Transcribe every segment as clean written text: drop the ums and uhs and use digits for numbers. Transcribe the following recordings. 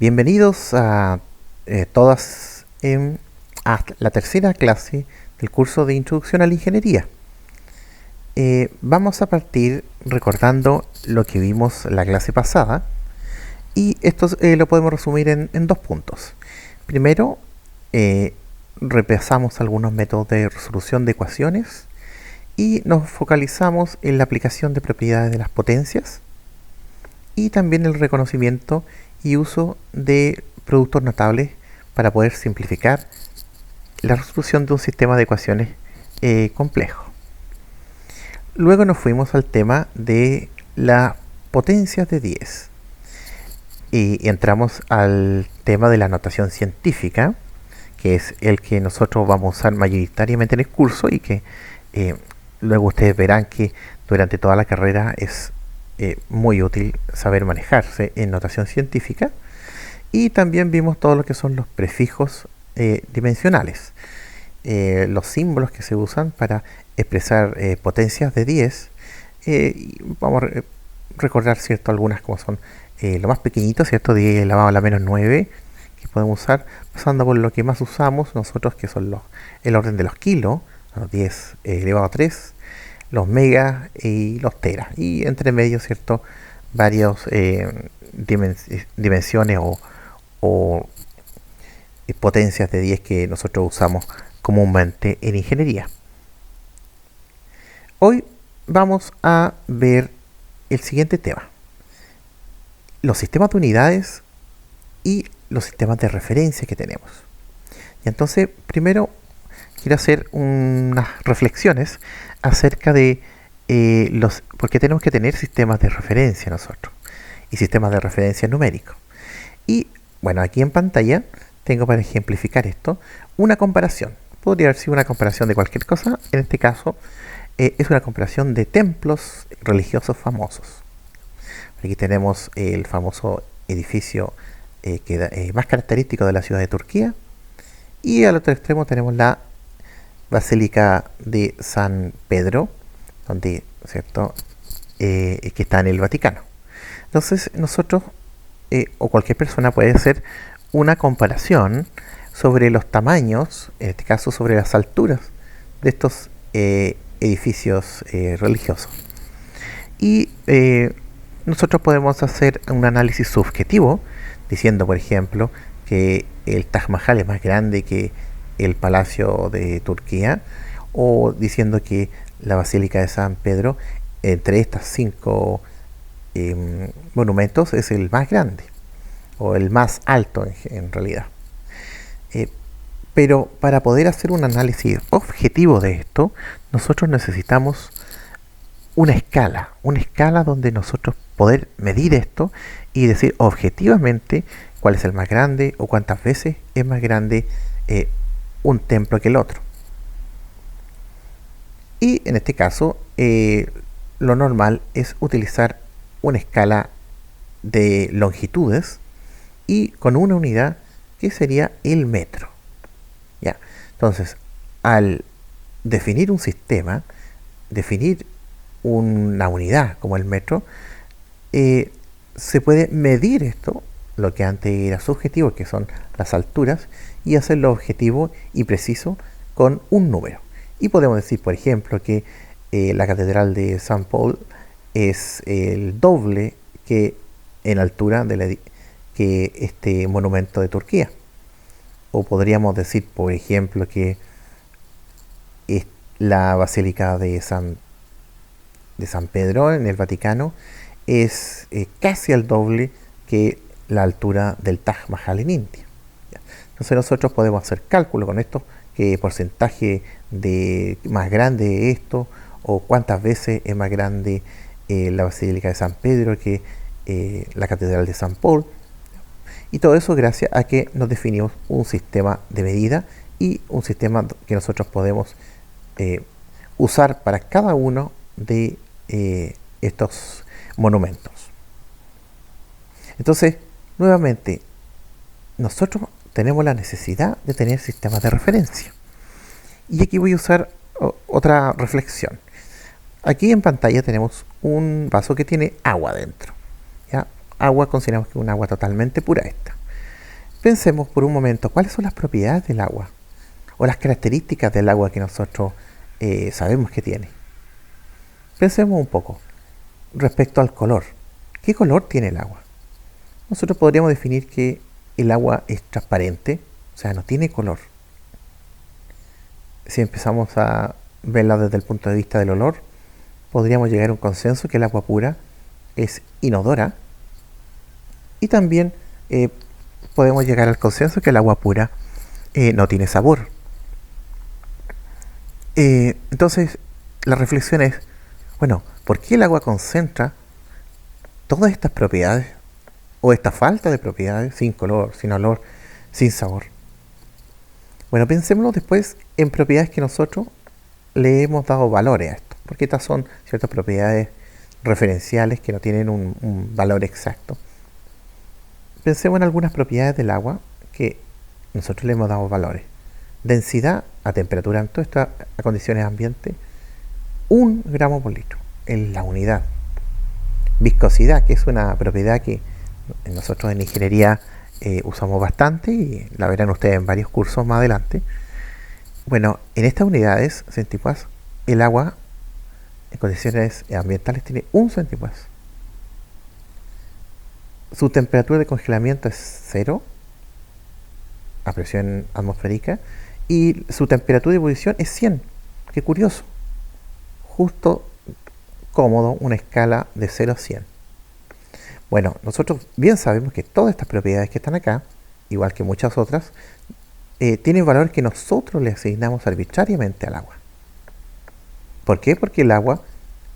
Bienvenidos a todas a la tercera clase del curso de Introducción a la Ingeniería. Vamos a partir recordando lo que vimos la clase pasada y esto lo podemos resumir en dos puntos. Primero, repasamos algunos métodos de resolución de ecuaciones y nos focalizamos en la aplicación de propiedades de las potencias y también el reconocimiento y uso de productos notables para poder simplificar la resolución de un sistema de ecuaciones complejo. Luego nos fuimos al tema de las potencias de 10 y entramos al tema de la notación científica, que es el que nosotros vamos a usar mayoritariamente en el curso y que luego ustedes verán que durante toda la carrera es muy útil saber manejarse en notación científica. Y también vimos todo lo que son los prefijos dimensionales, los símbolos que se usan para expresar potencias de 10. Y vamos a recordar, ¿cierto?, algunas como son lo más pequeñito, ¿cierto?, 10 elevado a la menos 9, que podemos usar, pasando por lo que más usamos nosotros, que son el orden de los kilos, los 10 elevado a 3, los megas y los teras, y entre medio, ¿cierto?, varios dimensiones o potencias de 10 que nosotros usamos comúnmente en ingeniería. Hoy vamos a ver el siguiente tema: los sistemas de unidades y los sistemas de referencia que tenemos. Y entonces, primero quiero hacer unas reflexiones acerca de por qué tenemos que tener sistemas de referencia nosotros y sistemas de referencia numéricos. Y bueno, aquí en pantalla tengo, para ejemplificar esto, una comparación. Podría haber sido una comparación de cualquier cosa. En este caso es una comparación de templos religiosos famosos. Aquí tenemos el famoso edificio más característico de la ciudad de Turquía, y al otro extremo tenemos la Basílica de San Pedro, donde, ¿cierto?, que está en el Vaticano. Entonces nosotros o cualquier persona puede hacer una comparación sobre los tamaños, en este caso sobre las alturas de estos edificios religiosos. Y nosotros podemos hacer un análisis subjetivo, diciendo, por ejemplo, que el Taj Mahal es más grande que el Palacio de Turquía, o diciendo que la Basílica de San Pedro, entre estas cinco monumentos, es el más grande o el más alto en realidad. Pero para poder hacer un análisis objetivo de esto, nosotros necesitamos una escala donde nosotros poder medir esto y decir objetivamente cuál es el más grande o cuántas veces es más grande un templo que el otro. Y en este caso lo normal es utilizar una escala de longitudes y con una unidad que sería el metro. ¿Ya? Entonces, al definir un sistema, definir una unidad como el metro, se puede medir esto, lo que antes era subjetivo, que son las alturas, y hacerlo objetivo y preciso con un número. Y podemos decir, por ejemplo, que la Catedral de San Paul es el doble que en altura que este monumento de Turquía. O podríamos decir, por ejemplo, que la Basílica de San Pedro en el Vaticano es casi el doble que la altura del Taj Mahal en India. Entonces nosotros podemos hacer cálculo con esto, qué porcentaje de más grande es esto, o cuántas veces es más grande la Basílica de San Pedro que la Catedral de San Paul. Y todo eso gracias a que nos definimos un sistema de medida y un sistema que nosotros podemos usar para cada uno de estos monumentos. Entonces, nuevamente, nosotros tenemos la necesidad de tener sistemas de referencia. Y aquí voy a usar otra reflexión. Aquí en pantalla tenemos un vaso que tiene agua dentro, ¿ya? Agua, consideramos que es un agua totalmente pura esta. Pensemos por un momento cuáles son las propiedades del agua o las características del agua que nosotros sabemos que tiene. Pensemos un poco respecto al color. ¿Qué color tiene el agua? Nosotros podríamos definir que el agua es transparente, o sea, no tiene color. Si empezamos a verla desde el punto de vista del olor, podríamos llegar a un consenso que el agua pura es inodora, y también podemos llegar al consenso que el agua pura no tiene sabor. Entonces, la reflexión es, bueno, ¿por qué el agua concentra todas estas propiedades o esta falta de propiedades sin color, sin olor, sin sabor? Bueno, pensémoslo después en propiedades que nosotros le hemos dado valores a esto, porque estas son ciertas propiedades referenciales que no tienen un valor exacto. Pensemos en algunas propiedades del agua que nosotros le hemos dado valores. Densidad a temperatura, en todas estas condiciones ambiente, 1 gramo por litro, en la unidad. Viscosidad, que es una propiedad que nosotros en ingeniería usamos bastante y la verán ustedes en varios cursos más adelante. Bueno, en estas unidades centipoise, el agua en condiciones ambientales tiene 1 centipoise. Su temperatura de congelamiento es 0 a presión atmosférica y su temperatura de ebullición es 100. Qué curioso. Justo cómodo, una escala de 0 a 100. Bueno, nosotros bien sabemos que todas estas propiedades que están acá, igual que muchas otras, tienen valores que nosotros le asignamos arbitrariamente al agua. ¿Por qué? Porque el agua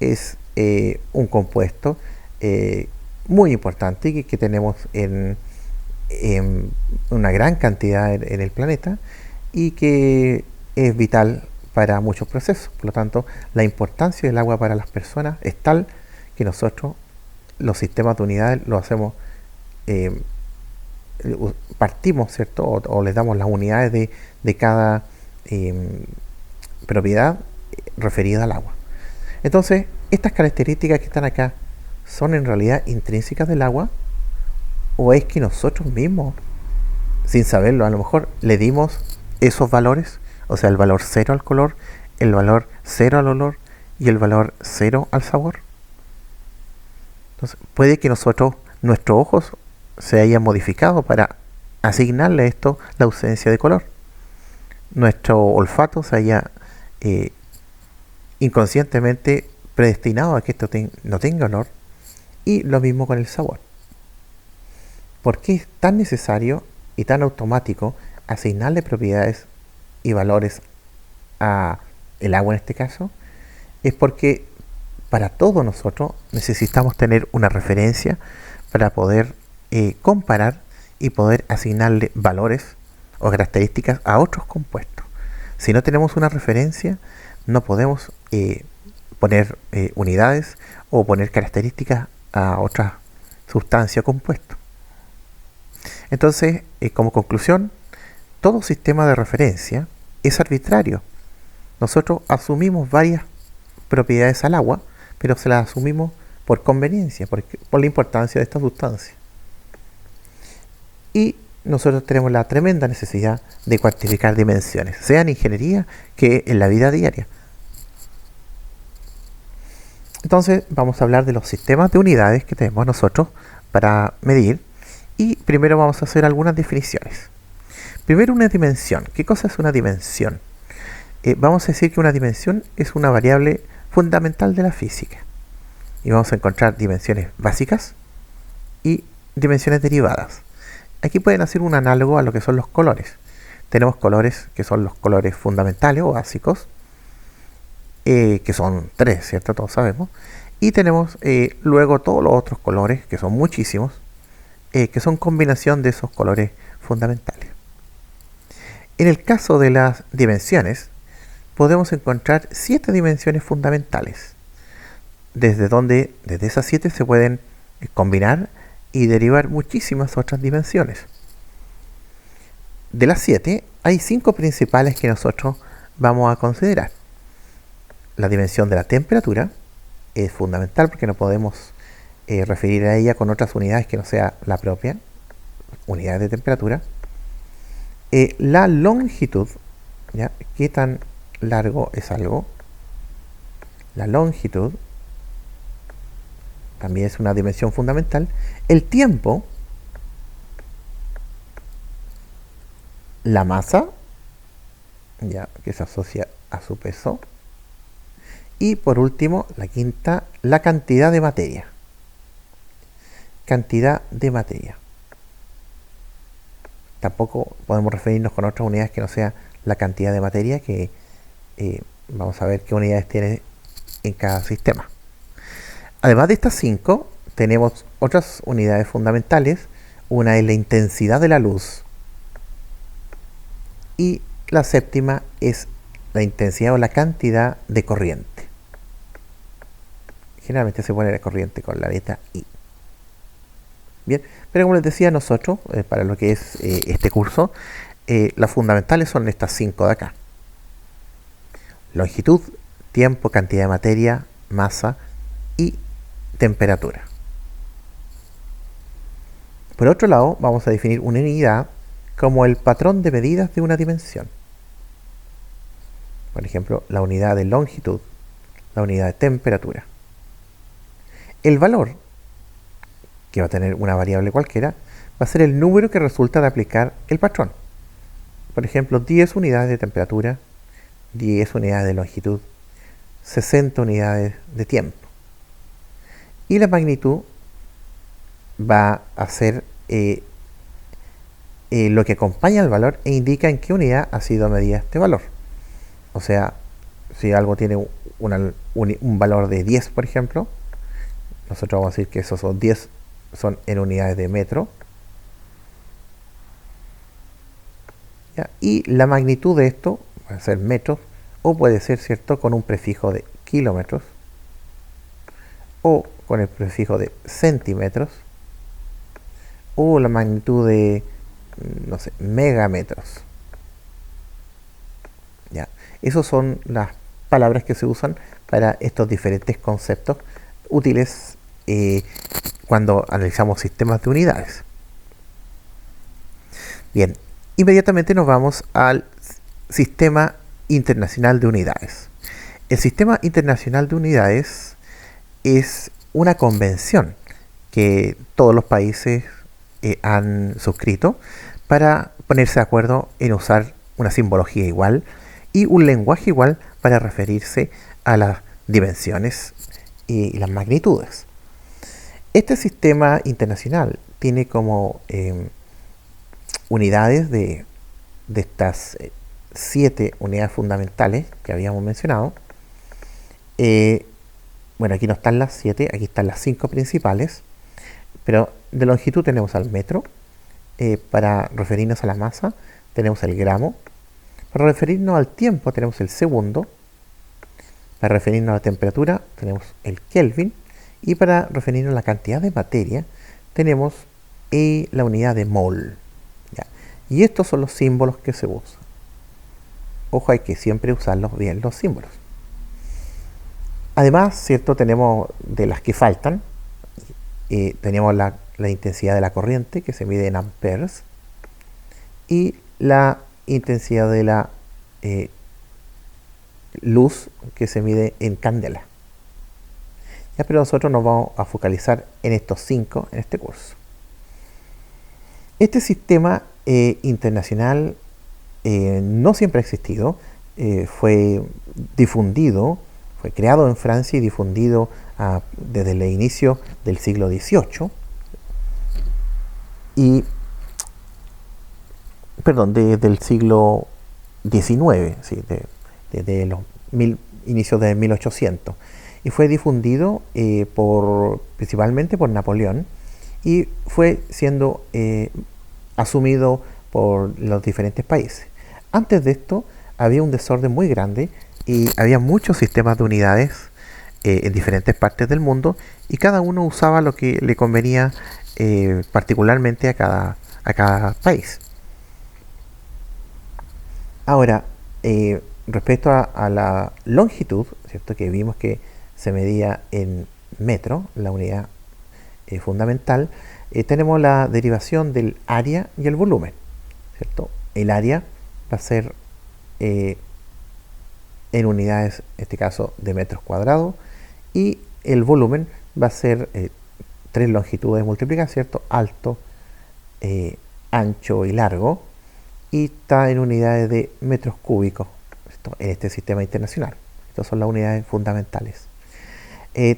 es un compuesto muy importante y que tenemos en una gran cantidad en el planeta y que es vital para muchos procesos. Por lo tanto, la importancia del agua para las personas es tal que nosotros los sistemas de unidades lo hacemos, partimos, ¿cierto? O les damos las unidades de cada propiedad referida al agua. Entonces, estas características que están acá son en realidad intrínsecas del agua, o es que nosotros mismos, sin saberlo, a lo mejor le dimos esos valores, o sea, el valor 0 al color, el valor 0 al olor y el valor 0 al sabor. Entonces, puede que nuestros ojos se hayan modificado para asignarle a esto la ausencia de color. Nuestro olfato se haya inconscientemente predestinado a que esto no tenga olor, y lo mismo con el sabor. ¿Por qué es tan necesario y tan automático asignarle propiedades y valores a el agua en este caso? Es porque para todos nosotros necesitamos tener una referencia para poder comparar y poder asignarle valores o características a otros compuestos. Si no tenemos una referencia, no podemos poner unidades o poner características a otra sustancia o compuesto. Entonces, como conclusión, todo sistema de referencia es arbitrario. Nosotros asumimos varias propiedades al agua, pero se las asumimos por conveniencia, por la importancia de esta sustancia. Y nosotros tenemos la tremenda necesidad de cuantificar dimensiones, sea en ingeniería que en la vida diaria. Entonces vamos a hablar de los sistemas de unidades que tenemos nosotros para medir, y primero vamos a hacer algunas definiciones. Primero, una dimensión. ¿Qué cosa es una dimensión? Vamos a decir que una dimensión es una variable fundamental de la física, y vamos a encontrar dimensiones básicas y dimensiones derivadas. Aquí pueden hacer un análogo a lo que son los colores. Tenemos colores que son los colores fundamentales o básicos, que son 3, ¿cierto? Todos sabemos. Y tenemos luego todos los otros colores, que son muchísimos, que son combinación de esos colores fundamentales. En el caso de las dimensiones, podemos encontrar 7 dimensiones fundamentales, desde esas 7 se pueden combinar y derivar muchísimas otras dimensiones. De las 7, hay 5 principales que nosotros vamos a considerar. La dimensión de la temperatura es fundamental porque no podemos referir a ella con otras unidades que no sea la propia. unidades de temperatura. La longitud, ¿ya? ¿Qué tan largo es algo? La longitud también es una dimensión fundamental. El tiempo, la masa, ya que se asocia a su peso. Y por último, la quinta, la cantidad de materia. Cantidad de materia. Tampoco podemos referirnos con otras unidades que no sea la cantidad de materia, que vamos a ver qué unidades tiene en cada sistema. Además de estas 5, tenemos otras unidades fundamentales. Una es la intensidad de la luz. Y la séptima es la intensidad o la cantidad de corriente. Generalmente se pone la corriente con la letra I. Bien, pero como les decía, nosotros, para lo que es este curso, las fundamentales son estas 5 de acá. Longitud, tiempo, cantidad de materia, masa y temperatura. Por otro lado, vamos a definir una unidad como el patrón de medidas de una dimensión. Por ejemplo, la unidad de longitud, la unidad de temperatura. El valor, que va a tener una variable cualquiera, va a ser el número que resulta de aplicar el patrón. Por ejemplo, 10 unidades de temperatura, 10 unidades de longitud, 60 unidades de tiempo. Y la magnitud va a ser lo que acompaña al valor e indica en qué unidad ha sido medida este valor. O sea, si algo tiene un valor de 10, por ejemplo, nosotros vamos a decir que esos son 10 son en unidades de metro. ¿Ya? Y la magnitud de esto puede ser metros, o puede ser, ¿cierto?, con un prefijo de kilómetros, o con el prefijo de centímetros, o la magnitud de, no sé, megametros. ¿Ya? Esas son las palabras que se usan para estos diferentes conceptos útiles cuando analizamos sistemas de unidades. Bien, inmediatamente nos vamos al Sistema Internacional de Unidades. El Sistema Internacional de Unidades es una convención que todos los países han suscrito para ponerse de acuerdo en usar una simbología igual y un lenguaje igual para referirse a las dimensiones y las magnitudes. Este sistema internacional tiene como unidades de estas 7 unidades fundamentales que habíamos mencionado. Bueno, aquí no están las 7, aquí están las 5 principales, pero de longitud tenemos al metro, para referirnos a la masa tenemos el gramo, para referirnos al tiempo tenemos el segundo, para referirnos a la temperatura tenemos el Kelvin, y para referirnos a la cantidad de materia tenemos la unidad de mol. ¿Ya? Y estos son los símbolos que se usan. Ojo, hay que siempre usarlos bien los símbolos. Además, ¿cierto?, tenemos de las que faltan, tenemos la intensidad de la corriente, que se mide en amperes, y la intensidad de la luz, que se mide en candela. Ya, pero nosotros nos vamos a focalizar en estos 5 en este curso. Este sistema internacional no siempre ha existido, fue difundido, fue creado en Francia y difundido desde el inicio del siglo XVIII, desde el siglo XIX, ¿sí? Desde los inicios de 1800, y fue difundido principalmente por Napoleón, y fue siendo asumido por los diferentes países. Antes de esto había un desorden muy grande y había muchos sistemas de unidades en diferentes partes del mundo, y cada uno usaba lo que le convenía particularmente a cada país. Ahora, respecto a la longitud, ¿cierto?, que vimos que se medía en metro, la unidad fundamental, tenemos la derivación del área y el volumen, ¿cierto? El área va a ser en unidades, en este caso, de metros cuadrados, y el volumen va a ser tres longitudes multiplicadas, ¿cierto? Alto, ancho y largo, y está en unidades de metros cúbicos, ¿cierto? En este sistema internacional. Estas son las unidades fundamentales.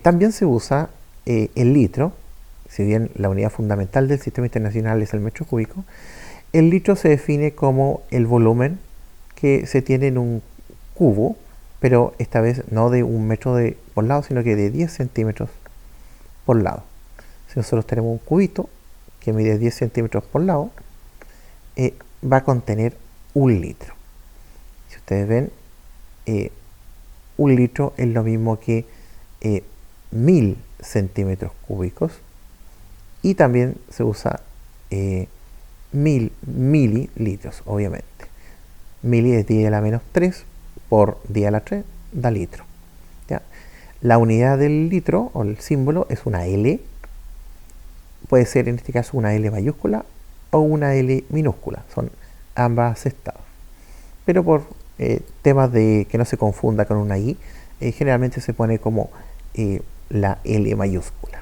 También se usa el litro, si bien la unidad fundamental del sistema internacional es el metro cúbico. El litro se define como el volumen que se tiene en un cubo, pero esta vez no de un metro por lado, sino que de 10 centímetros por lado. Si nosotros tenemos un cubito que mide 10 centímetros por lado, va a contener un litro. Si ustedes ven, un litro es lo mismo que 1000 centímetros cúbicos, y también se usa 1000 mililitros, obviamente. Mili es 10 a la menos 3 por 10 a la 3 da litro. ¿Ya? La unidad del litro o el símbolo es una L. Puede ser en este caso una L mayúscula o una L minúscula. Son ambas aceptadas. Pero por temas de que no se confunda con una I, generalmente se pone como la L mayúscula.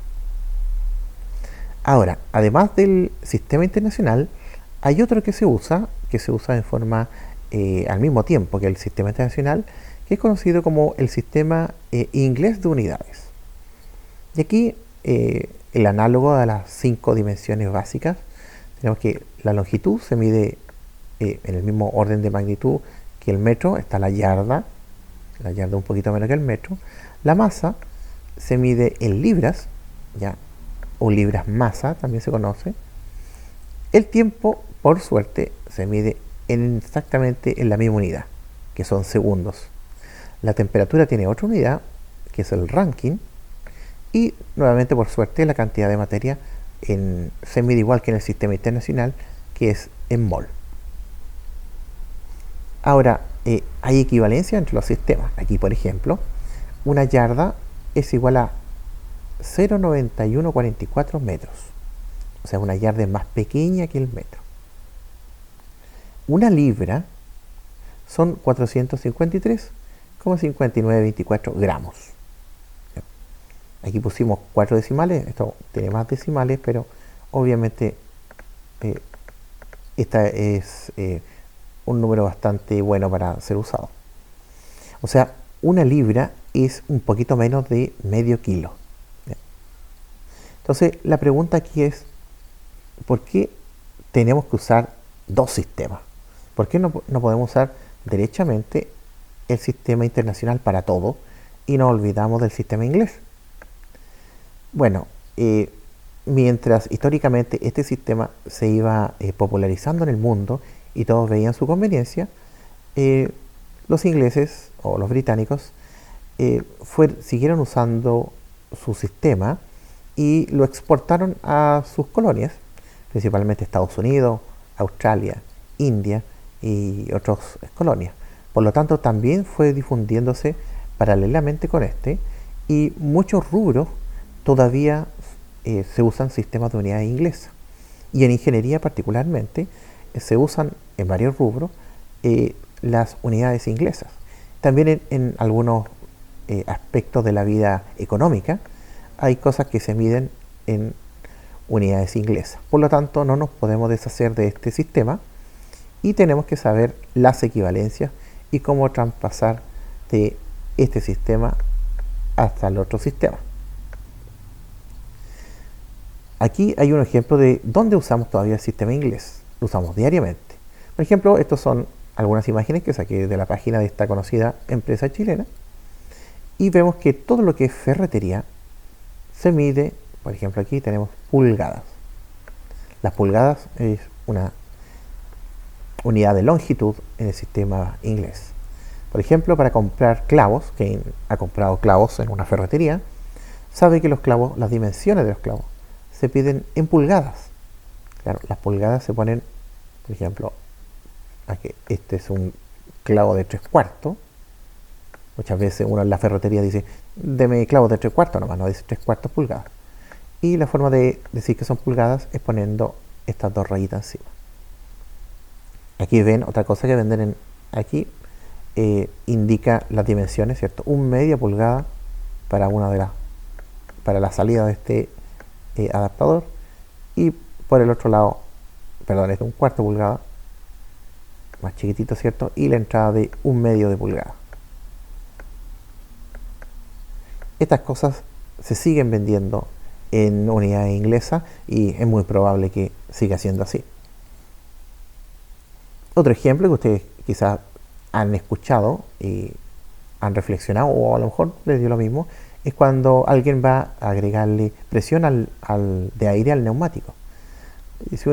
Ahora, además del sistema internacional, hay otro que se usa en forma al mismo tiempo que el sistema internacional, que es conocido como el sistema inglés de unidades. Y aquí el análogo a las 5 dimensiones básicas, tenemos que la longitud se mide en el mismo orden de magnitud que el metro, está la yarda un poquito menos que el metro. La masa se mide en libras, ¿ya? O libras masa también se conoce. El tiempo, por suerte, se mide exactamente en la misma unidad, que son segundos. La temperatura tiene otra unidad, que es el Rankine, y nuevamente, por suerte, la cantidad de materia se mide igual que en el sistema internacional, que es en mol. Ahora, hay equivalencia entre los sistemas. Aquí, por ejemplo, una yarda es igual a 0,9144 metros. O sea, una yarda es más pequeña que el metro. Una libra son 453,5924 gramos. Aquí pusimos 4 decimales, esto tiene más decimales, pero obviamente esta es un número bastante bueno para ser usado. O sea, una libra es un poquito menos de medio kilo. Entonces, la pregunta aquí es, ¿por qué tenemos que usar dos sistemas? ¿Por qué no podemos usar derechamente el sistema internacional para todo y nos olvidamos del sistema inglés? Bueno, mientras históricamente este sistema se iba popularizando en el mundo y todos veían su conveniencia, los ingleses o los británicos siguieron usando su sistema y lo exportaron a sus colonias, principalmente Estados Unidos, Australia, India y otras colonias. Por lo tanto, también fue difundiéndose paralelamente con este, y muchos rubros todavía se usan sistemas de unidades inglesas. Y en ingeniería particularmente se usan en varios rubros las unidades inglesas. También en algunos aspectos de la vida económica hay cosas que se miden en unidades inglesas. Por lo tanto, no nos podemos deshacer de este sistema y tenemos que saber las equivalencias y cómo traspasar de este sistema hasta el otro sistema. Aquí hay un ejemplo de dónde usamos todavía el sistema inglés. Lo usamos diariamente. Por ejemplo, estos son algunas imágenes que saqué de la página de esta conocida empresa chilena, y vemos que todo lo que es ferretería se mide, por ejemplo, aquí tenemos pulgadas. Las pulgadas es una unidad de longitud en el sistema inglés. Por ejemplo, para comprar clavos, quien ha comprado clavos en una ferretería, sabe que los clavos, las dimensiones de los clavos, se piden en pulgadas. Claro, las pulgadas se ponen, por ejemplo, aquí, este es un clavo de 3/4. Muchas veces uno en la ferretería dice, deme clavos de 3/4 nomás, no dice 3/4 pulgadas. Y la forma de decir que son pulgadas es poniendo estas dos rayitas encima. Aquí ven otra cosa que venden aquí, indica las dimensiones, ¿cierto? Un media pulgada para para la salida de este adaptador, y por el otro lado, perdón, es de un cuarto pulgada, más chiquitito, ¿cierto? Y la entrada de un medio de pulgada. Estas cosas se siguen vendiendo en unidades inglesas y es muy probable que siga siendo así. Otro ejemplo que ustedes quizás han escuchado y han reflexionado, o a lo mejor les dio lo mismo, es cuando alguien va a agregarle presión de aire al neumático. Y si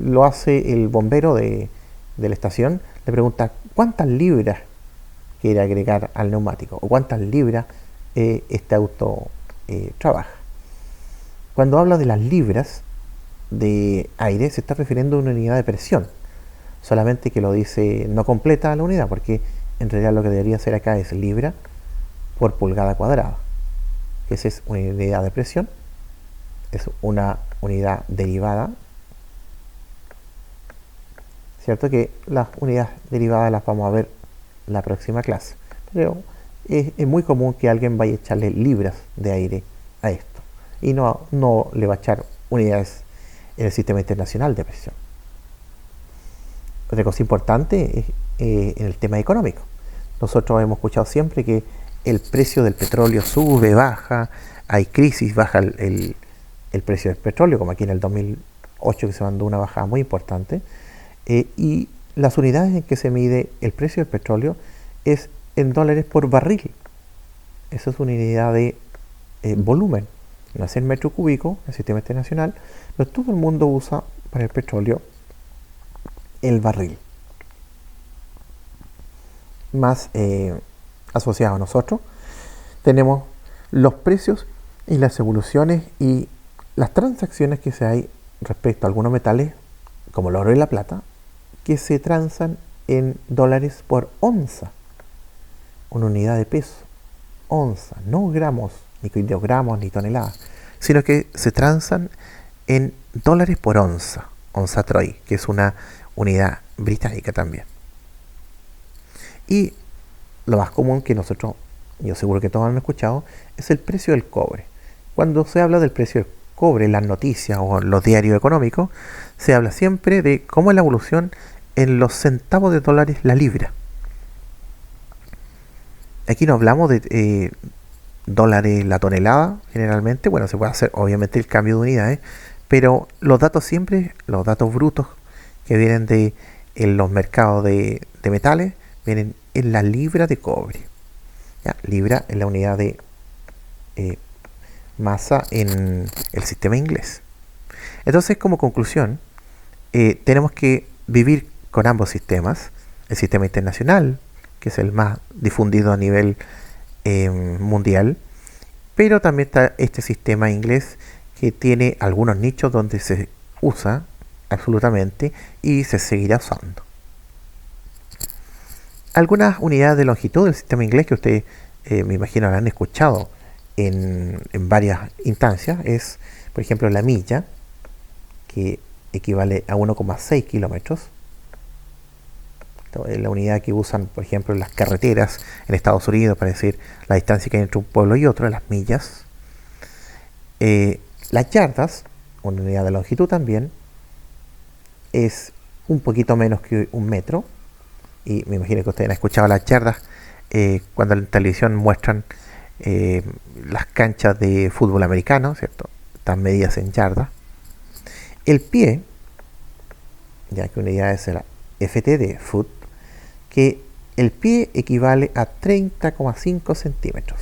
lo hace el bombero de la estación, le pregunta cuántas libras quiere agregar al neumático o cuántas libras este auto trabaja. Cuando habla de las libras de aire, se está refiriendo a una unidad de presión, solamente que lo dice no completa la unidad, porque en realidad lo que debería ser acá es libra por pulgada cuadrada. Esa es una unidad de presión, es una unidad derivada, cierto que las unidades derivadas las vamos a ver en la próxima clase, pero es muy común que alguien vaya a echarle libras de aire a esto y no le va a echar unidades en el sistema internacional de presión. Otra cosa importante es en el tema económico. Nosotros hemos escuchado siempre que el precio del petróleo sube, baja, hay crisis, baja el precio del petróleo, como aquí en el 2008 que se mandó una bajada muy importante, y las unidades en que se mide el precio del petróleo es en dólares por barril. Eso es una unidad de volumen, no es en metro cúbico, el sistema internacional, pero todo el mundo usa para el petróleo el barril. Más asociado a nosotros, tenemos los precios y las evoluciones y las transacciones que se hay respecto a algunos metales, como el oro y la plata, que se transan en dólares por onza, una unidad de peso, onza, no gramos, ni kilogramos, ni toneladas, sino que se transan en dólares por onza, onza Troy, que es una unidad británica también. Y lo más común que nosotros, yo seguro que todos han escuchado, es el precio del cobre. Cuando se habla del precio del cobre en las noticias o en los diarios económicos, se habla siempre de cómo es la evolución en los centavos de dólares la libra. Aquí no hablamos de dólares la tonelada, generalmente. Bueno, se puede hacer obviamente el cambio de unidades, pero los datos siempre, los datos brutos que vienen en los mercados de metales, vienen en la libra de cobre. ¿Ya? Libra es la unidad de masa en el sistema inglés. Entonces, como conclusión, tenemos que vivir con ambos sistemas, el sistema internacional, que es el más difundido a nivel mundial, pero también está este sistema inglés que tiene algunos nichos donde se usa absolutamente y se seguirá usando. Algunas unidades de longitud del sistema inglés que ustedes me imagino habrán escuchado en varias instancias es, por ejemplo, la milla, que equivale a 1,6 kilómetros. La unidad que usan, por ejemplo, en las carreteras en Estados Unidos para decir la distancia que hay entre un pueblo y otro, las millas. Las yardas, una unidad de longitud también, es un poquito menos que un metro. Y me imagino que ustedes han escuchado las yardas cuando en televisión muestran las canchas de fútbol americano, ¿cierto? Están medidas en yardas. El pie, ya que unidad es la FT de foot, que el pie equivale a 30,5 centímetros.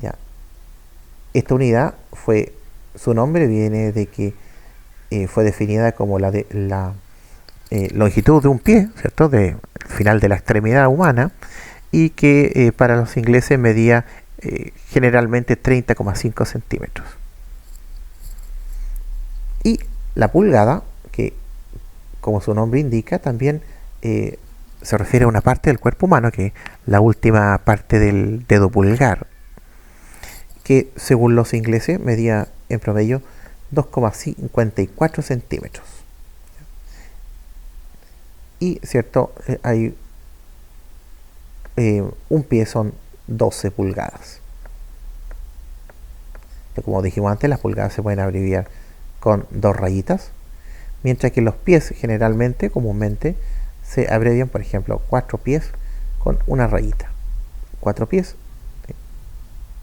¿Ya? Esta unidad su nombre viene de que fue definida como la longitud de un pie, ¿cierto? Del final de la extremidad humana, y que para los ingleses medía generalmente 30,5 centímetros. Y la pulgada, que como su nombre indica, también se refiere a una parte del cuerpo humano, que es la última parte del dedo pulgar, que según los ingleses medía en promedio 2,54 centímetros. Y, ¿cierto? Hay un pie son 12 pulgadas. Como dijimos antes, las pulgadas se pueden abreviar con 2 rayitas, mientras que los pies generalmente, comúnmente, se abrevian, por ejemplo, 4 pies con una rayita. 4 pies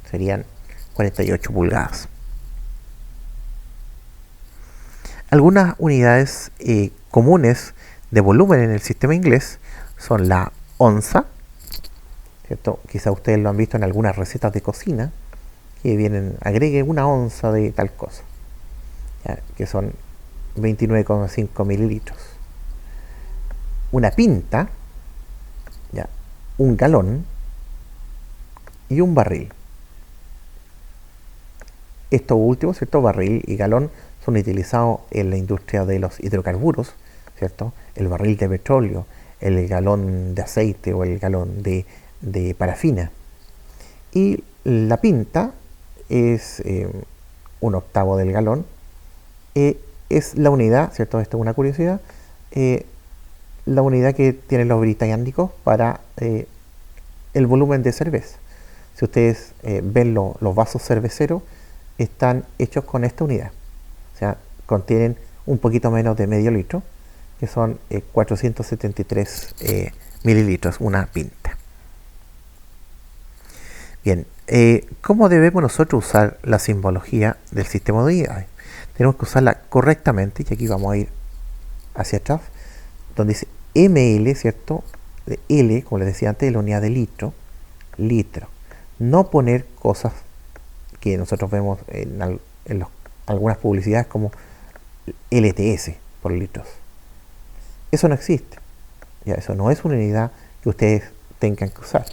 serían 48 pulgadas. Algunas unidades comunes de volumen en el sistema inglés son la onza, ¿cierto? Quizá ustedes lo han visto en algunas recetas de cocina, que vienen, agregue una onza de tal cosa, ¿ya? Que son 29,5 mililitros. Una pinta, ¿ya? Un galón y un barril. Estos últimos, ¿cierto? Barril y galón son utilizados en la industria de los hidrocarburos, ¿cierto? El barril de petróleo, el galón de aceite o el galón de parafina. Y la pinta es un octavo del galón. Es la unidad, ¿cierto? Esto es una curiosidad. La unidad que tienen los británicos para el volumen de cerveza. Si ustedes ven los vasos cerveceros, están hechos con esta unidad. O sea, contienen un poquito menos de medio litro, que son 473 mililitros, una pinta. Bien, ¿cómo debemos nosotros usar la simbología del sistema de unidades? Tenemos que usarla correctamente, y aquí vamos a ir hacia atrás, donde dice ml, ¿cierto? De L, como les decía antes, la unidad de litro, litro. No poner cosas que nosotros vemos en algunas publicidades como LTS por litros. Eso no existe. Ya, eso no es una unidad que ustedes tengan que usar.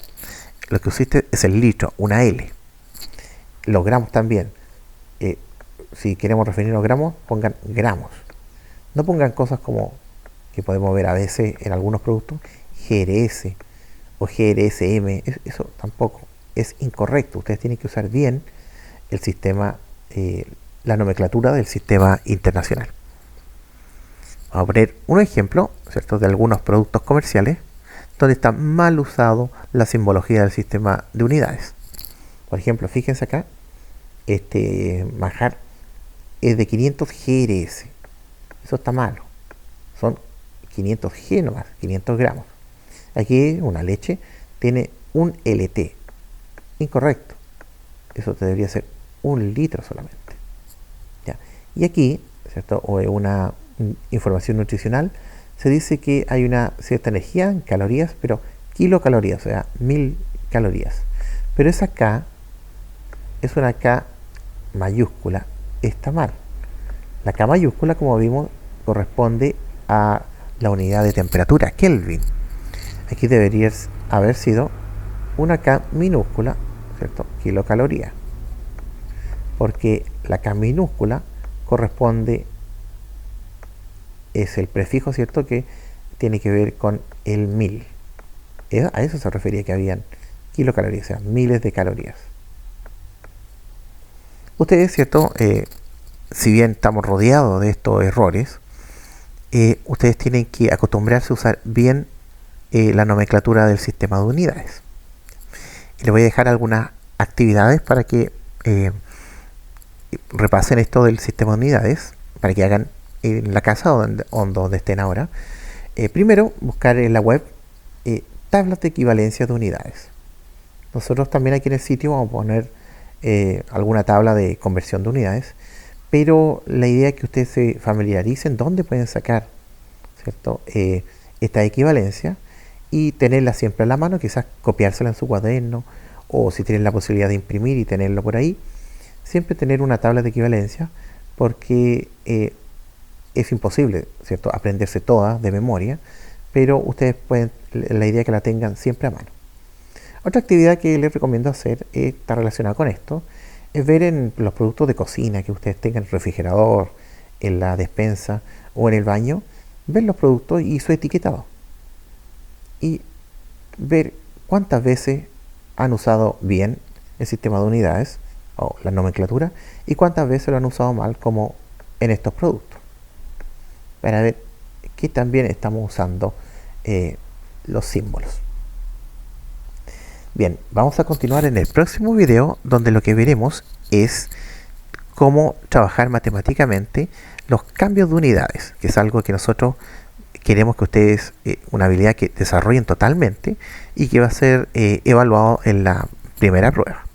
Lo que existe es el litro, una L. Los gramos también. Si queremos referirnos a gramos, pongan gramos. No pongan cosas como que podemos ver a veces en algunos productos, GRS o GRSM. Eso tampoco es incorrecto. Ustedes tienen que usar bien el sistema, la nomenclatura del sistema internacional. Vamos a poner un ejemplo, ¿cierto?, de algunos productos comerciales donde está mal usado la simbología del sistema de unidades. Por ejemplo, fíjense acá, este manjar es de 500 GRS. Eso está malo. Son 500 G nomás, 500 gramos. Aquí una leche tiene un LT. Incorrecto. Eso debería ser 1 litro solamente. ¿Ya? Y aquí, ¿cierto?, o una información nutricional, se dice que hay una cierta energía en calorías, pero kilocalorías, o sea, 1000 calorías. Pero esa K es una K mayúscula, está mal. La K mayúscula, como vimos, corresponde a la unidad de temperatura, Kelvin. Aquí debería haber sido una K minúscula, ¿cierto?, kilocaloría. Porque la K minúscula corresponde, es el prefijo, ¿cierto?, que tiene que ver con el 1000. A eso se refería que habían kilocalorías, o sea, miles de calorías. Ustedes, ¿cierto?, si bien estamos rodeados de estos errores, ustedes tienen que acostumbrarse a usar bien la nomenclatura del sistema de unidades. Y les voy a dejar algunas actividades para que repasen esto del sistema de unidades, para que hagan en la casa o donde estén ahora. Primero, buscar en la web tablas de equivalencia de unidades. Nosotros también aquí en el sitio vamos a poner alguna tabla de conversión de unidades, pero la idea es que ustedes se familiaricen dónde pueden sacar, ¿cierto?, esta equivalencia y tenerla siempre a la mano, quizás copiársela en su cuaderno, o si tienen la posibilidad de imprimir y tenerlo por ahí, siempre tener una tabla de equivalencia, porque es imposible, ¿cierto?, aprenderse todas de memoria, pero ustedes pueden, la idea es que la tengan siempre a mano. Otra actividad que les recomiendo hacer, está relacionada con esto, es ver en los productos de cocina que ustedes tengan en el refrigerador, en la despensa o en el baño, ver los productos y su etiquetado. Y ver cuántas veces han usado bien el sistema de unidades o la nomenclatura, y cuántas veces lo han usado mal, como en estos productos, para ver que también estamos usando los símbolos. Bien, vamos a continuar en el próximo video, donde lo que veremos es cómo trabajar matemáticamente los cambios de unidades, que es algo que nosotros queremos que ustedes, una habilidad que desarrollen totalmente y que va a ser evaluado en la primera prueba.